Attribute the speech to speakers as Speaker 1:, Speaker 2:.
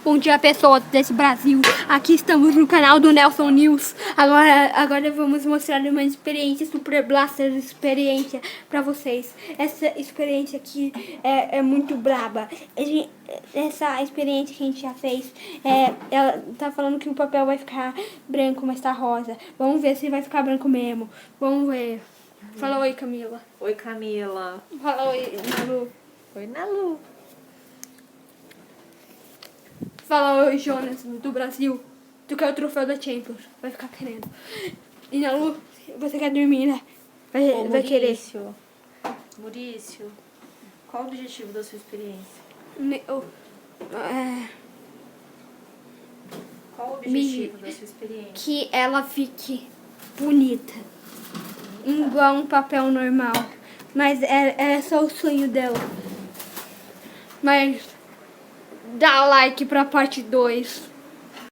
Speaker 1: Bom dia, pessoas desse Brasil. Aqui estamos no canal do Nelson News. Agora vamos mostrar uma experiência Super Blaster experiência pra vocês. Essa experiência aqui é muito braba. Essa experiência que a gente já fez, ela tá falando que o papel vai ficar branco, mas tá rosa. Vamos ver se vai ficar branco mesmo. Vamos ver. Fala oi, Camila.
Speaker 2: Oi, Camila.
Speaker 1: Fala oi, Nalu.
Speaker 2: Oi, Nalu.
Speaker 1: Fala oi, Jonas, do Brasil. Tu quer o troféu da Champions. Vai ficar querendo. E Nalu, você quer dormir, né? Vai querer.
Speaker 2: Maurício, qual o objetivo da sua experiência? Qual o objetivo da sua experiência?
Speaker 1: Que ela fique bonita. Igual um papel normal. Mas é só o sonho dela. Mas dá like pra parte 2.